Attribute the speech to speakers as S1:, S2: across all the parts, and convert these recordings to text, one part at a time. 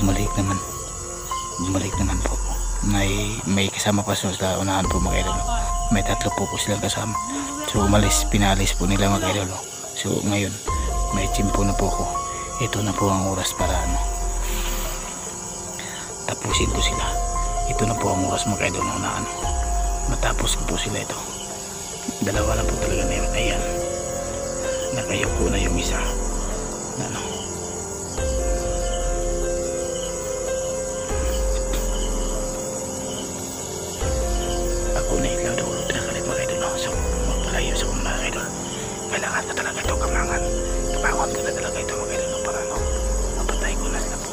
S1: Bumalik naman po. May kasama pa sa unahan po mga idol. May tatlo po silang kasama. So pinalis po nila mga idol. So ngayon may tsimpo na po ako. Ito na po ang oras para tapusin ko sila. Ito na po ang oras mga idol na unahan. Matapos ko po sila ito. Dalawa na po talaga na yun. Ayan, nakayuko na yung isa. Ako na ilaw daw ulit na kalit mga idol. So magpalayo sa mga idol. Kailangan ko talaga ito kamangan. Kapangon ko na talaga ito mga idol para mapatay ko na sila po.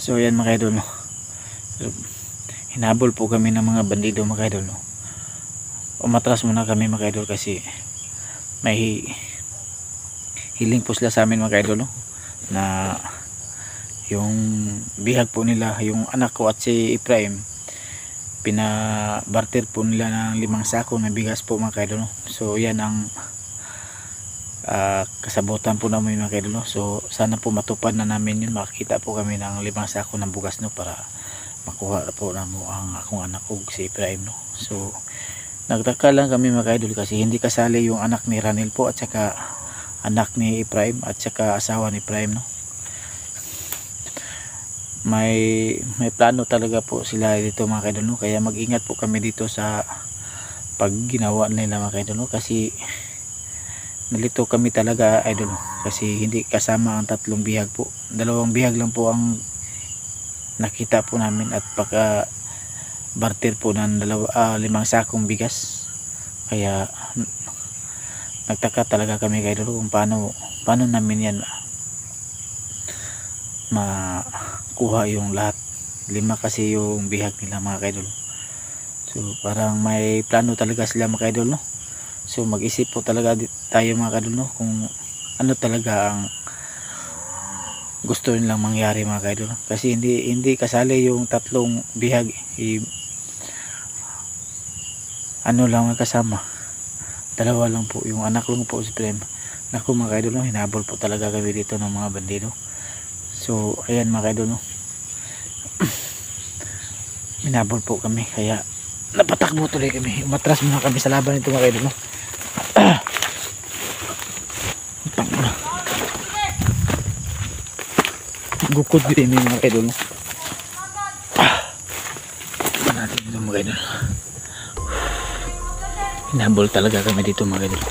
S1: So yan mga idol, no? Hinabol po kami ng mga bandido mga idol, no? Umatras muna kami mga idol kasi may hiling po sila sa amin mga idol, no? Na yung bihag po nila, yung anak ko at si Ephraim, pinabarter po nila ng 5 sako na bigas po mga idol, no? So yan ang kasabutan po namin mga idol, no? So sana po matupad na namin yun, makakita po kami ng 5 sako ng bugas, no? Para makuha po na mo ang akong anak ko si Ephraim, no? So nagtaka lang kami mga idol kasi hindi kasali yung anak ni Ranil po at saka anak ni Ephraim at saka asawa ni Ephraim, no? May plano talaga po sila dito mga idol, no? Kaya mag-ingat po kami dito sa pag ginawa nila mga idol, no? Kasi nalito kami talaga idol, kasi hindi kasama ang 3 bihag po. 2 bihag lang po ang nakita po namin at pagka barter po ng 5 sakong bigas. Kaya nagtaka talaga kami idol kung paano namin yan makuha yung lahat. 5 kasi yung bihag nila mga idol. So parang may plano talaga sila mga idol, no? So mag-isip po talaga tayo mga idol, no? Kung ano talaga ang gusto nilang mangyari mga idol, no? Kasi hindi kasali yung 3 bihag, ano lang ang kasama, 2 lang po, yung anak lang po si Prem. Naku mga idol, no? Hinabol po talaga kami dito ng mga bandido. So ayan mga idol, no? Hinabol po kami kaya napatakbo tuloy kami, umatras muna kami sa laban nito mga idol, no? Gukod din yung mga idol, no? Natin ito mga idol. Hinabol talaga kami dito mga idol.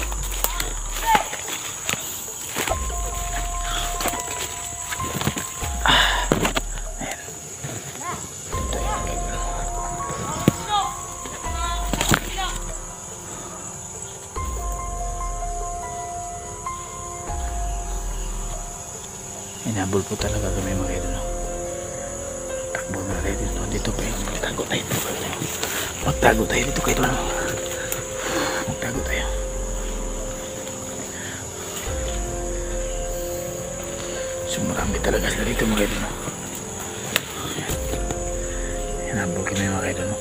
S1: Hinabol po talaga kami mga idol, no? Takbo na tayo dito pa yun. Magtago tayo dito kayo, no? Magtago tayo. So marami talaga sila dito mga idol, no? Hinabol kami mga idol, no?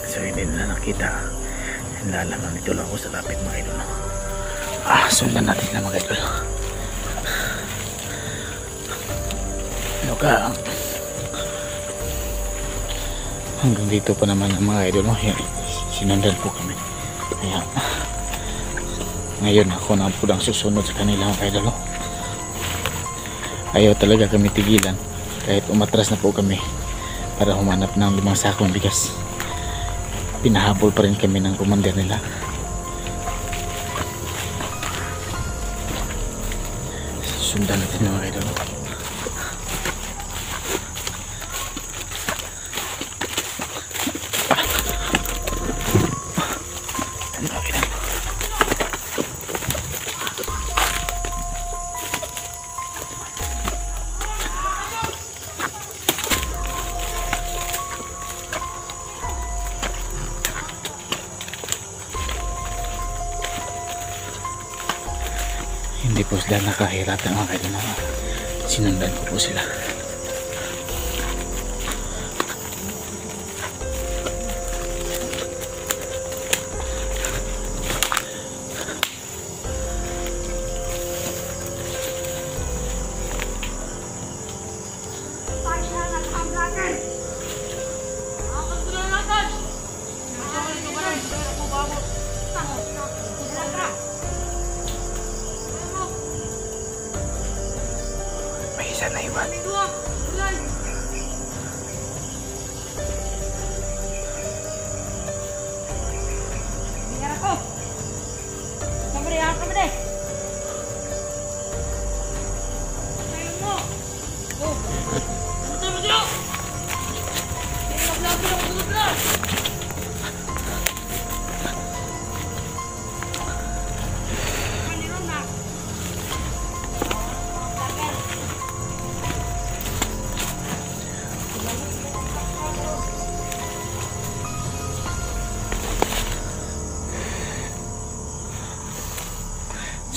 S1: So hindi nila nakita. Nalaman nito lang ako sa lapit mga idol. Sundan natin na mga idol. Ano ka? Hanggang dito pa naman ang mga idol. Sinundan po kami. Ayan. Ngayon ako na po ang susunod sa kanila mga idol. Ayaw talaga kami tigilan kahit umatras na po kami para humanap ng 5 sakong bigas. Pinahabol pa rin kami ng commander nila. Sundan natin mga idol. Hindi po sila nakahiratan mga idol na sinundan ko po sila. May isa na iwan.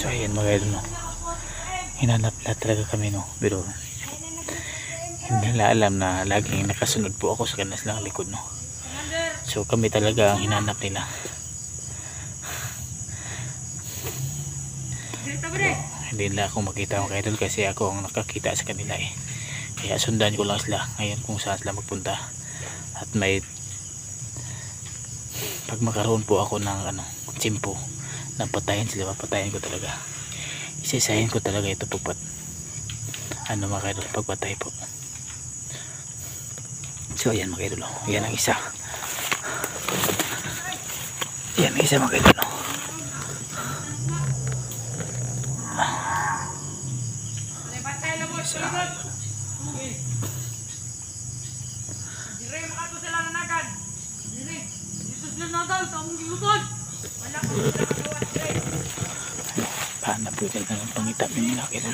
S1: So ayan mga idol, no, hinanap na talaga kami, no, pero hindi nila alam na laging nakasunod po ako sa kanas lang likod, no. So kami talaga ang hinanap nila. Hindi nila ako makita mga idol kasi ako ang nakakita sa kanila eh. Kaya sundan ko lang sila ngayon kung saan sila magpunta. At may pag makaroon po ako ng tsimpo na patayin sila, papatayin ko talaga. Isisahin ko talaga ito po pat mga idol, pagpatay po. So ayan mga idol, yan ang isa. Yan ang isa mga idol. Paano po ito na ng pangitapin nila kayo?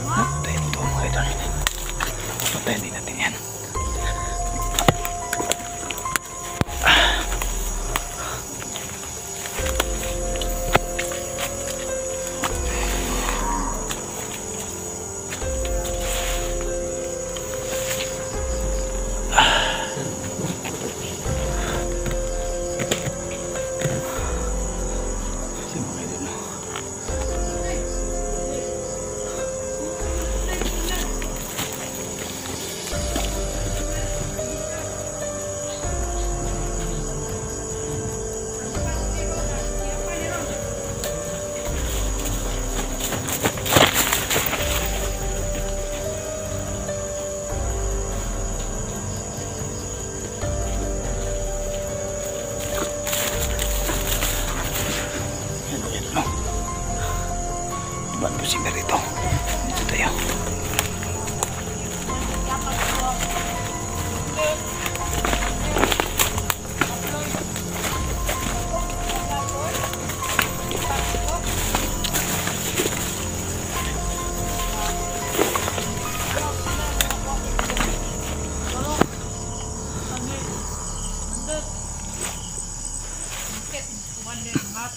S1: Patayin po mga ito. Patayin din natin yan. Ba't po sila rito? Dito tayo.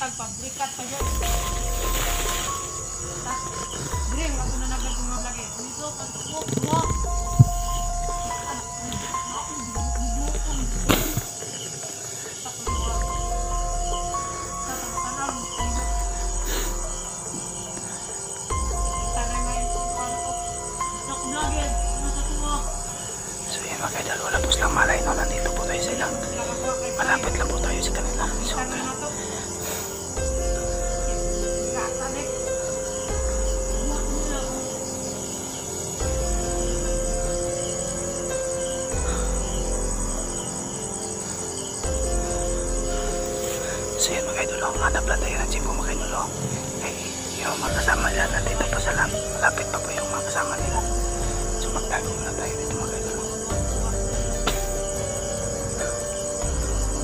S2: Pabrikat pa dyan. Green, ako na nagagawin lagi. Dito, pagkuk mo.
S1: idol, wala po silang malay no, nandito po tayo sila. Malapit lang po tayo sa kanila. So, so yun mga idol, hanap lang tayo ng chimpo mga idol. Ay, yung mga kasama nila nandito pa sa lang. Malapit pa po yung mga kasama nila. So magtago na tayo dito mga idol.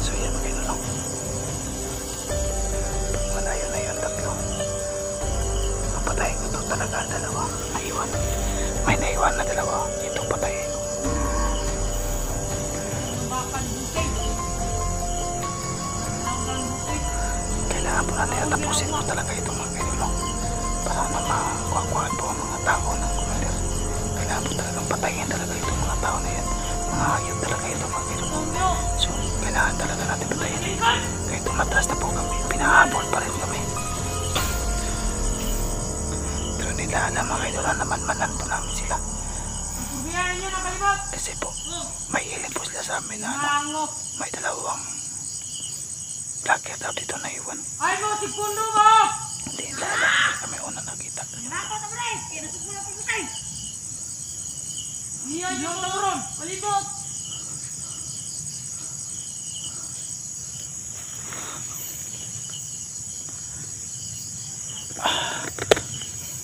S1: So yan mga idol. Malayo na yun, tatlo. Papatayin ko to talaga, dalawa. Naiwan. May naiwan na dalawa. Ito patayin ko. Kailangan po natin tapusin po talaga itong mga idol para na makuha-kuhaan po ang mga tao ng commander. Kailangan po talagang patayin talaga itong mga tao na yan. Mga hayop talaga itong mga idol. So kailangan talaga natin patayin. Kahit tumatras na po kami, pinahabol pa rin kami. Pero nila alam mga idol na naman-manan po namin sila. Kasi po may hiling po sila sa amin na may dalawang vlogger daw dito na iwan.
S2: Ay mo, si Pundo mo!
S1: Hindi nila alam, kami una nakita.
S2: Nako na pre! Kinasok mo na pagkutay! Iya yung tamuron! Malibot!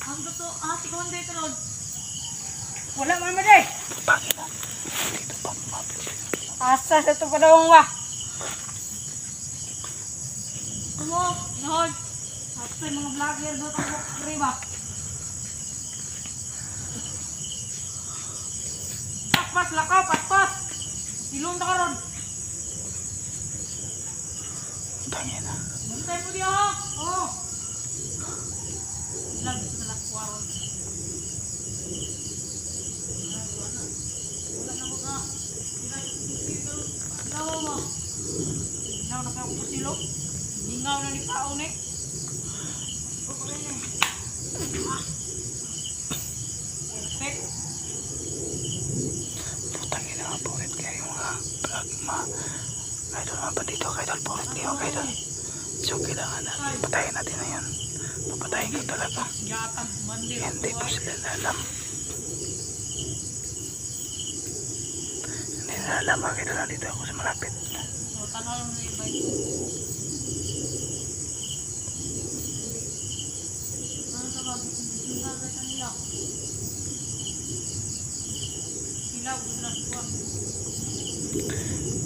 S2: Ang totoo, ati ko hindi ito ron. Wala mo naman eh!
S1: Pangin na. Dito pa mapil.
S2: Asa sa ito pa daw ba? Ano? Nahod? At yung mga vlogger doon ang kriba. Paspas, lakaw, paspas! Silong na ka ron.
S1: Pangin na.
S2: Bantay mo diya ha? Oo. Ilang sa lakwa ron. Wala na mo ka. Ilaw mo. Ilaw na kayo kusilo. Hingaw na ni Paon eh. Perfect.
S1: Putang ina nga po rin kayo mga vlog idol mga pa dito idol po rin kayo idol. So kailangan na patayin natin na yan. Papatayin ko talaga.
S2: Yatang mandi.
S1: Hindi po sila alam. Hindi nila alam mga idol nandito ako sa malapit.
S2: So tanaw mo na iba. Ano sa bago? Sundan ka kanila. Ilaw, ulan ko.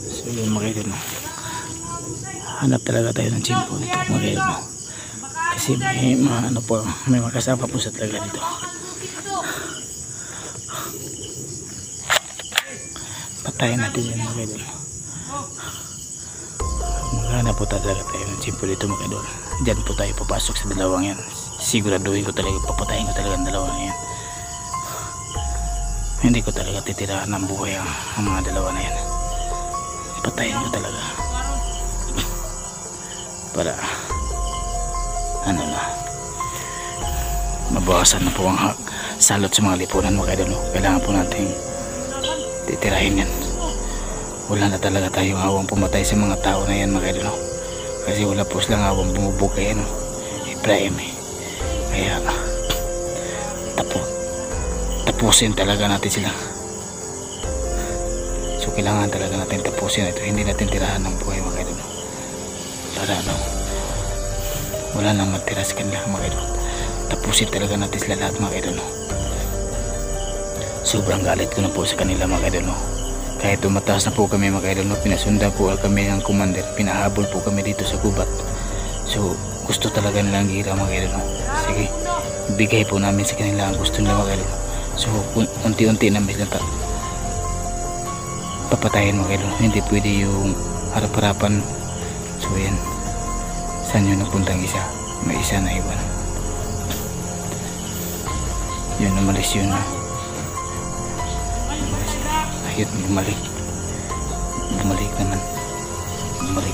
S1: So yun mga idol. Hanap talaga tayo ng chimpo dito mga idol. Kasi may mga ano po, may makasama po sa talaga dito. Patayin natin yan mga idol. Maghanap po talaga tayo ng chimpo dito mga idol. Diyan po tayo papasok sa dalawang yan. Siguraduhin ko talaga, papatayin ko talaga ang dalawang yan. Hindi ko talaga titirahan ng buhay ang mga dalawa na yan. Patayin ko talaga. Para ano na, mabawasan na po ang salot sa mga lipunan mga idol. Kailangan po natin titirahin yan. Wala na talaga tayong awang pumatay sa mga tao na yan mga idol. Kasi wala po silang awang bumubukay Ibrahim eh. Kaya tapusin talaga natin sila. So kailangan talaga natin tapusin ito. Hindi natin tirahan ng buhay mga idol. Para ano, wala nang matira sa kanila mga idol. Tapusin talaga natin sila lahat mga idol. Sobrang galit ko na po sa kanila mga idol. Kahit tumataas na po kami mga idol, pinasundan po kami ng commander, pinahabol po kami dito sa gubat. So gusto talaga nilang gira mga idol. Sige, bigay po namin sa kanila ang gusto nila mga idol. So unti-unti namin sila papatayin mga idol. Hindi pwede yung harap-harapan. So yan, saan yun napuntang isa? May isa na iwan. Yun, umalis yun na. Ayun, bumalik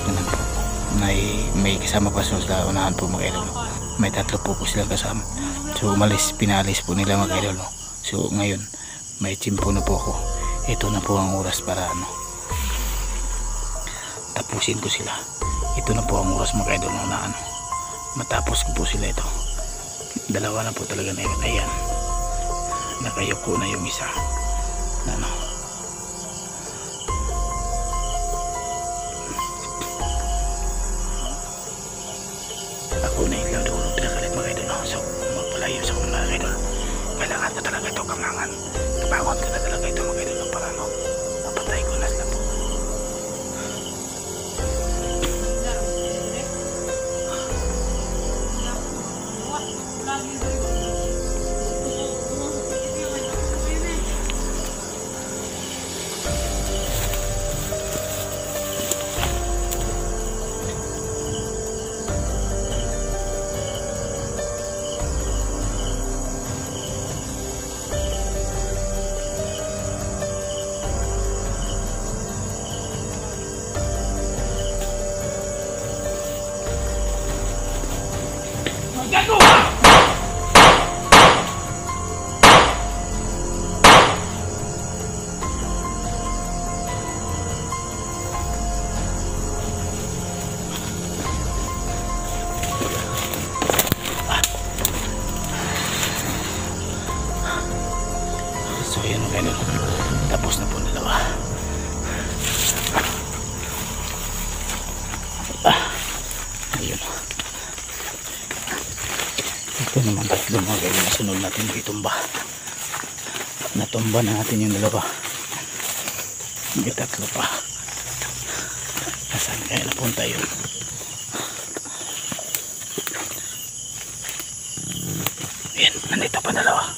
S1: naman po. May kasama pa sa unahan po mga idol. May tatlo po silang kasama. So umalis, pinalis po nila mga idol. So ngayon may chimpo na po ako. ito na po ang oras para tapusin ko sila. Ito na po ang oras mga idol na matapos ko po sila. Ito dalawa na po talaga na yun. Ayan, nakayuko na yung isa na ako na yung lado ko pinakalit mga idol. So magpalayo sa kong mga idol, kailangan ko talaga ito kamangan. Kapangon ko na talaga ito mga idol para mapatay ko na sila po. So yun mga idol, tapos na po dalawa. Ayun, ito naman tatlo mga idol. Nasunod natin itumba. Natumba na natin yung dalawa. May tatlo pa. Nasaan kaya napunta yun? Ayan, nandito pa dalawa.